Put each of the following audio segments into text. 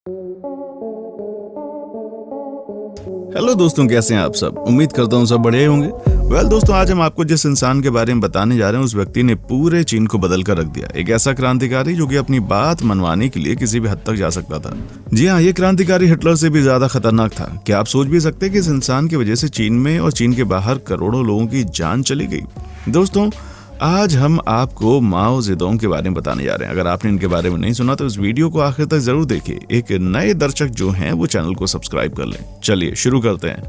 Hello दोस्तों, कैसे हैं आप सब। उम्मीद करता हूँ सब बढ़िया ही होंगे। दोस्तों, आज हम आपको जिस इंसान के बारे में बताने जा रहे हैं उस व्यक्ति ने पूरे चीन को बदल कर रख दिया। एक ऐसा क्रांतिकारी जो कि अपनी बात मनवाने के लिए किसी भी हद तक जा सकता था। जी हाँ, ये क्रांतिकारी हिटलर से भी ज्यादा खतरनाक था। क्या आप सोच भी सकते हैं कि इस इंसान की वजह से चीन में और चीन के बाहर करोड़ों लोगों की जान चली गई। दोस्तों, आज हम आपको माओ जेडोंग के बारे में बताने जा रहे हैं। अगर आपने इनके बारे में नहीं सुना तो इस वीडियो को आखिर तक जरूर देखिए। एक नए दर्शक जो हैं वो चैनल को सब्सक्राइब कर लें। चलिए शुरू करते हैं।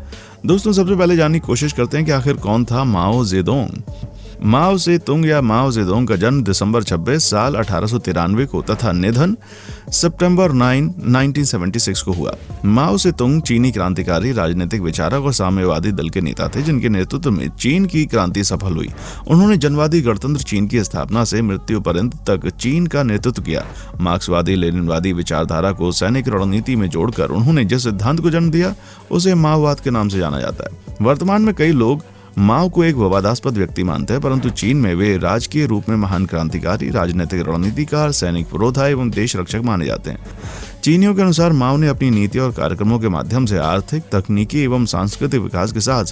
दोस्तों, सबसे पहले जानने की कोशिश करते हैं कि आखिर कौन था माओ जेडोंग। माओ से तुंग या माओ जेडोंग का जन्म दिसंबर 26 साल 1893 को तथा निधन सितंबर 9, 1976 को हुआ। माओ से तुंग चीनी क्रांतिकारी, राजनीतिक विचारक और साम्यवादी दल के नेता थे जिनके नेतृत्व में चीन की क्रांति सफल हुई। उन्होंने जनवादी गणतंत्र चीन की स्थापना से मृत्यु पर्यंत तक चीन का नेतृत्व किया। मार्क्सवादी लेनिनवादी विचारधारा को सैनिक रणनीति में जोड़कर उन्होंने जिस सिद्धांत को जन्म दिया उसे माओवाद के नाम से जाना जाता है। वर्तमान में कई लोग माओ को एक विवादास्पद व्यक्ति मानते हैं, परंतु चीन में वे राजकीय रूप में महान क्रांतिकारी, राजनीतिक रणनीतिकार, सैनिक पुरोधा एवं देश रक्षक माने जाते हैं। चीनियों के अनुसार माओ ने अपनी नीति और कार्यक्रमों के माध्यम से आर्थिक, तकनीकी एवं सांस्कृतिक विकास के साथ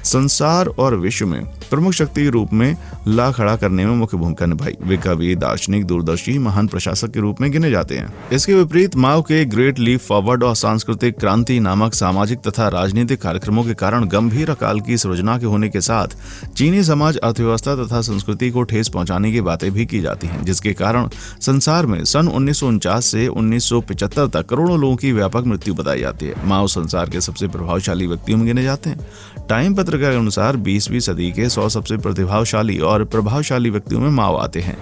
संसार और विश्व में प्रमुख शक्ति के रूप में ला खड़ा करने में मुख्य भूमिका निभाई। वे कवि, दार्शनिक, दूरदर्शी, महान प्रशासक के रूप में गिने जाते हैं। इसके विपरीत माओ के ग्रेट लीप फॉरवर्ड और सांस्कृतिक क्रांति नामक सामाजिक तथा राजनीतिक कार्यक्रमों के कारण गंभीर अकाल की सृजना के होने के साथ चीनी समाज, अर्थव्यवस्था तथा संस्कृति को ठेस पहुंचाने की बातें भी की जाती हैं, जिसके कारण संसार में सन 1949 से 1975 तक करोड़ों लोगों की व्यापक मृत्यु बताई जाती है। माओ संसार के सबसे प्रभावशाली व्यक्तियों में गिने जाते हैं। टाइम पत्रिका के अनुसार 20वीं सदी के 100 सबसे प्रतिभाशाली और प्रभावशाली व्यक्तियों में माओ आते हैं।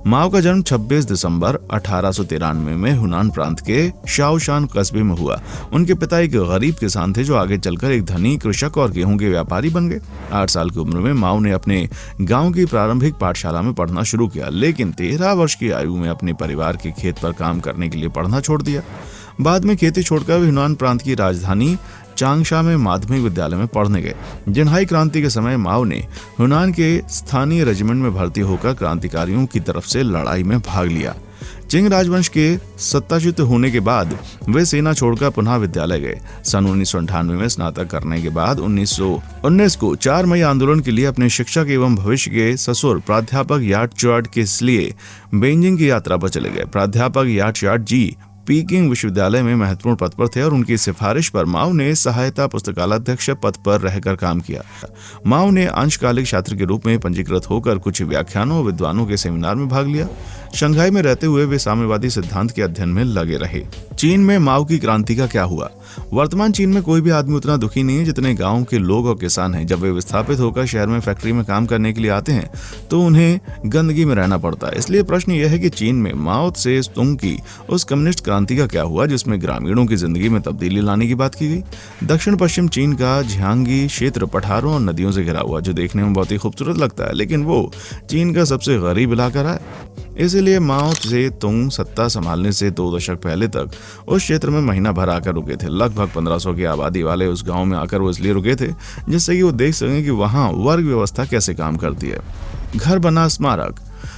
माओ का जन्म 26 दिसंबर 1893 में हुनान प्रांत के शाओशान कस्बे में हुआ। उनके पिता एक गरीब किसान थे जो आगे चलकर एक धनी कृषक और गेहूं के व्यापारी बन गए। 8 साल की उम्र में माओ ने अपने गांव की प्रारंभिक पाठशाला में पढ़ना शुरू किया, लेकिन 13 वर्ष की आयु में अपने परिवार के खेत पर काम करने के लिए पढ़ना छोड़ दिया। बाद में खेती छोड़कर वे हुनान प्रांत की राजधानी चांगशा में माध्यमिक विद्यालय में पढ़ने गए। जिन्हाई क्रांति के समय माओ ने हुनान के स्थानीय रेजिमेंट में भर्ती होकर क्रांतिकारियों की तरफ से लड़ाई में भाग लिया। चिंग राजवंश के सत्ताच्युत होने के बाद वे सेना छोड़कर पुनः विद्यालय गए। सन 1998 में स्नातक करने के बाद 1919 को 4 मई आंदोलन के लिए अपने शिक्षक एवं भविष्य के ससुर प्राध्यापक याट चुआट के लिए बेजिंग की यात्रा पर चले गए। प्राध्यापक याट चुआट जी पीकिंग विश्वविद्यालय में महत्वपूर्ण पद पर थे और उनकी सिफारिश पर माओ ने सहायता पुस्तकालयाध्यक्ष पद पर रहकर काम किया। माओ ने अंशकालिक छात्र के रूप में पंजीकृत होकर कुछ व्याख्यानों और विद्वानों के सेमिनार में भाग लिया। शंघाई में रहते हुए वे साम्यवादी सिद्धांत के अध्ययन में लगे रहे। चीन में माओ की क्रांति का क्या हुआ। वर्तमान चीन में कोई भी आदमी उतना दुखी नहीं है जितने गांव के लोग और किसान हैं। जब वे विस्थापित होकर शहर में फैक्ट्री में काम करने के लिए आते हैं तो उन्हें गंदगी में रहना पड़ता है। इसलिए प्रश्न यह है कि चीन में माओ से तुंग की उस कम्युनिस्ट क्रांति का क्या हुआ जिसमें ग्रामीणों की जिंदगी में तब्दीली लाने की बात की गई। दक्षिण पश्चिम चीन का झियांगी क्षेत्र पठारों और नदियों से घिरा हुआ, जो देखने में बहुत ही खूबसूरत लगता है, लेकिन वो चीन का सबसे गरीब इलाका रहा है। इसलिए माओ से तुंग सत्ता संभालने से 2 दशक पहले तक उस क्षेत्र में महीना भर आकर रुके थे। लगभग 1500 की आबादी वाले उस गांव में आकर वो इसलिए रुके थे जिससे कि वो देख सकें कि वहां वर्ग व्यवस्था कैसे काम करती है। घर बना स्मारक।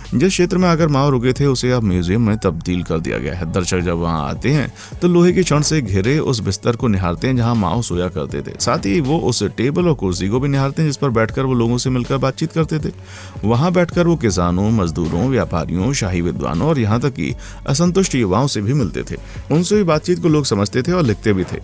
जिस क्षेत्र में आकर माओ रुके थे उसे अब म्यूजियम में तब्दील कर दिया गया है। दर्शक जब वहां आते हैं तो लोहे की छड़ से घिरे उस बिस्तर को निहारते हैं जहां माओ सोया करते थे। साथ ही वो उस टेबल और कुर्सी को भी निहारते हैं जिस पर बैठकर वो लोगों से मिलकर बातचीत करते थे। वहां बैठकर वो किसानों, मजदूरों, व्यापारियों, शाही विद्वानों और यहाँ तक कि असंतुष्ट युवाओं से भी मिलते थे। उनसे भी बातचीत को लोग समझते थे और लिखते भी थे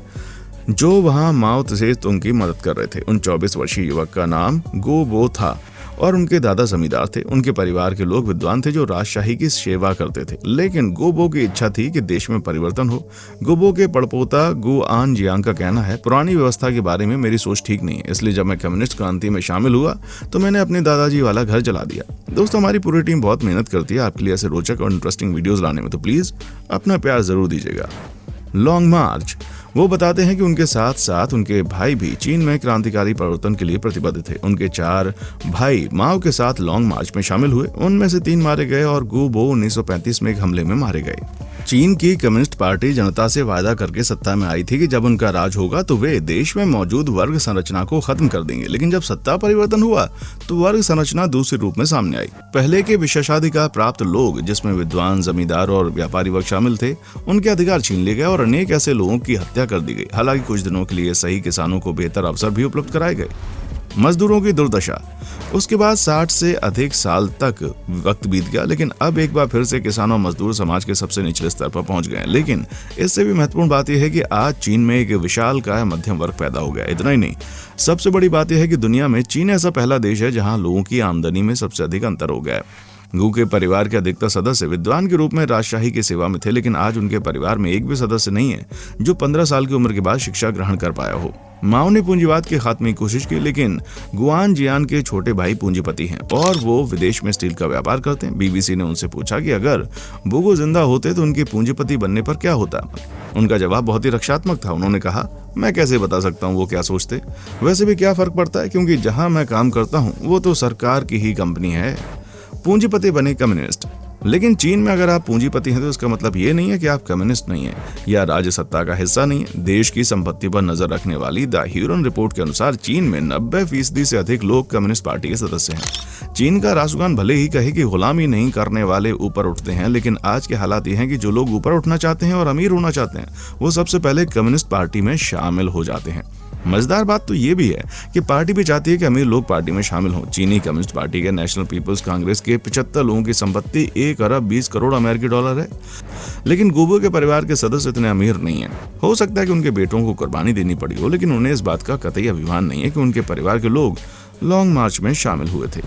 जो वहां माओ से तुंग की मदद कर रहे थे। उन 24 वर्षीय युवक का नाम गो बो था और उनके दादा जमींदार थे। उनके परिवार के लोग विद्वान थे जो राजशाही की सेवा करते थे, लेकिन गोबो की इच्छा थी कि देश में परिवर्तन हो। गोबो के पड़पोता गो आन जियांग का कहना है, पुरानी व्यवस्था के बारे में मेरी सोच ठीक नहीं है, इसलिए जब मैं कम्युनिस्ट क्रांति में शामिल हुआ तो मैंने अपने दादाजी वाला घर जला दिया। दोस्तों, हमारी पूरी टीम बहुत मेहनत करती है आपके लिए ऐसे रोचक और इंटरेस्टिंग वीडियोज लाने में, तो प्लीज अपना प्यार जरूर दीजिएगा। लॉन्ग मार्च। वो बताते हैं कि उनके साथ साथ उनके भाई भी चीन में क्रांतिकारी परिवर्तन के लिए प्रतिबद्ध थे। उनके 4 भाई माओ के साथ लॉन्ग मार्च में शामिल हुए। उनमें से 3 मारे गए और गु बो 1935 में एक हमले में मारे गए। चीन की कम्युनिस्ट पार्टी जनता से वादा करके सत्ता में आई थी कि जब उनका राज होगा तो वे देश में मौजूद वर्ग संरचना को खत्म कर देंगे, लेकिन जब सत्ता परिवर्तन हुआ तो वर्ग संरचना दूसरे रूप में सामने आई। पहले के विशेषाधिकार प्राप्त लोग, जिसमें विद्वान, जमींदार और व्यापारी वर्ग शामिल थे, उनके अधिकार छीन लिए गए और अनेक ऐसे लोगों की हत्या कर दी गई। हालांकि कुछ दिनों के लिए सही किसानों को बेहतर अवसर भी उपलब्ध कराए गए। मजदूरों की दुर्दशा। उसके बाद 60 से अधिक साल तक वक्त बीत गया, लेकिन अब एक बार फिर से किसान और मजदूर समाज के सबसे निचले स्तर पर पहुंच गए हैं। लेकिन इससे भी महत्वपूर्ण बात यह है कि आज चीन में एक विशालकाय मध्यम वर्ग पैदा हो गया। इतना ही नहीं, सबसे बड़ी बात यह है कि दुनिया में चीन ऐसा पहला देश है जहां लोगों की आमदनी में सबसे अधिक अंतर हो गया है। गू के परिवार के अधिकतर सदस्य विद्वान के रूप में राजशाही की सेवा में थे, लेकिन आज उनके परिवार में एक भी सदस्य नहीं है जो 15 साल की उम्र के बाद शिक्षा ग्रहण कर पाया हो। माओ ने पूंजीवाद के खात्मे की कोशिश की, लेकिन गुआन जियान के छोटे भाई पूंजीपति हैं और वो विदेश में स्टील का व्यापार करते हैं। बीबीसी ने उनसे पूछा कि अगर बोगो जिंदा होते तो उनके पूंजीपति बनने पर क्या होता। उनका जवाब बहुत ही रक्षात्मक था। उन्होंने कहा, मैं कैसे बता सकता हूँ वो क्या सोचते, वैसे भी क्या फर्क पड़ता है, क्योंकि जहाँ मैं काम करता हूँ वो तो सरकार की ही कंपनी है। पूंजीपति बने कम्युनिस्ट। लेकिन चीन में अगर आप पूंजीपति हैं तो इसका मतलब ये नहीं है कि आप कम्युनिस्ट नहीं हैं या राज्य सत्ता का हिस्सा नहीं है। देश की संपत्ति पर नजर रखने वाली द ह्यूरन रिपोर्ट के अनुसार चीन में 90% से अधिक लोग कम्युनिस्ट पार्टी के सदस्य हैं। चीन का राष्ट्रगान भले ही कहे कि गुलामी नहीं करने वाले ऊपर उठते हैं, लेकिन आज के हालात ये हैं कि जो लोग ऊपर उठना चाहते हैं और अमीर होना चाहते हैं वो सबसे पहले कम्युनिस्ट पार्टी में शामिल हो जाते हैं। मजेदार बात तो ये भी है कि पार्टी भी चाहती है कि अमीर लोग पार्टी में शामिल हों। चीनी कम्युनिस्ट पार्टी के नेशनल पीपल्स कांग्रेस के 75 लोगों की संपत्ति 1 अरब 20 करोड़ अमेरिकी डॉलर है, लेकिन गुबो के परिवार के सदस्य इतने अमीर नहीं हैं। हो सकता है कि उनके बेटों को कुर्बानी देनी पड़ी हो, लेकिन उन्हें इस बात का कतई अभिमान नहीं है कि उनके परिवार के लोग लॉन्ग मार्च में शामिल हुए थे।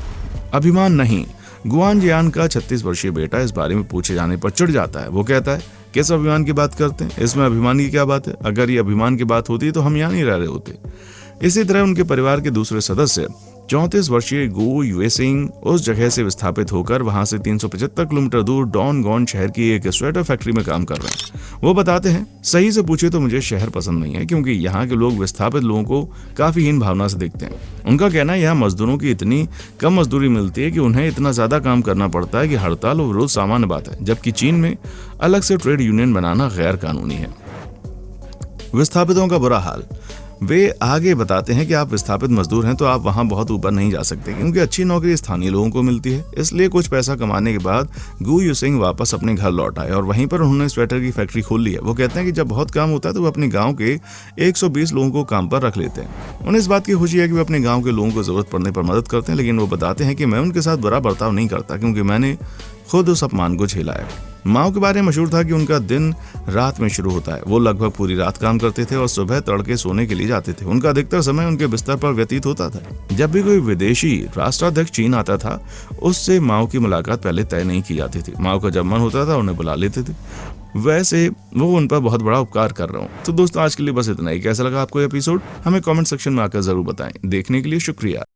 अभिमान नहीं। गुआन जियान का 36 वर्षीय बेटा इस बारे में पूछे जाने पर चिढ़ जाता है। वो कहता है, किस अभिमान की बात करते हैं, इसमें अभिमान की क्या बात है, अगर ये अभिमान की बात होती तो हम यहाँ नहीं रह रहे होते। इसी तरह उनके परिवार के दूसरे सदस्य 34 वर्षीय गो युएसिंग उस जगह से विस्थापित होकर वहां से 375 किलोमीटर दूर डॉनगॉन शहर की एक स्वेटर फैक्ट्री में काम कर रहे हैं। वो बताते हैं, सही से पूछे तो मुझे शहर पसंद नहीं है, क्योंकि यहाँ के लोग विस्थापित लोगों को काफी हीन भावना से देखते हैं। उनका कहना है यहाँ मजदूरों की इतनी कम मजदूरी मिलती है कि उन्हें इतना ज्यादा काम करना पड़ता है कि हड़ताल और विरोध सामान्य बात है, जबकि चीन में अलग से ट्रेड यूनियन बनाना गैर कानूनी है। विस्थापितों का बुरा हाल। वे आगे बताते हैं कि आप विस्थापित मजदूर हैं तो आप वहां बहुत ऊपर नहीं जा सकते, क्योंकि अच्छी नौकरी स्थानीय लोगों को मिलती है। इसलिए कुछ पैसा कमाने के बाद गू युसिंग वापस अपने घर लौट आए और वहीं पर उन्होंने स्वेटर की फैक्ट्री खोल ली है। वो कहते हैं कि जब बहुत काम होता है तो वो अपने गांव के 120 लोगों को काम पर रख लेते हैं। उन्हें इस बात की खुशी है कि वे अपने गाँव के लोगों को जरूरत पड़ने पर मदद करते हैं, लेकिन वो बताते हैं कि मैं उनके साथ बुरा बर्ताव नहीं करता, क्योंकि मैंने खुद उस अपमान को झेला है। माओ के बारे में मशहूर था कि उनका दिन रात में शुरू होता है। वो लगभग पूरी रात काम करते थे और सुबह तड़के सोने के लिए जाते थे। उनका अधिकतर समय उनके बिस्तर पर व्यतीत होता था। जब भी कोई विदेशी राष्ट्राध्यक्ष चीन आता था, उससे माओ की मुलाकात पहले तय नहीं की जाती थी। माओ का जब मन होता था उन्हें बुला लेते थे। वैसे वो उन पर बहुत बड़ा उपकार कर रहा हूँ। तो दोस्तों, आज के लिए बस इतना ही। कैसा लगा आपको एपिसोड, हमें कमेंट सेक्शन में आकर जरूर बताएं। देखने के लिए शुक्रिया।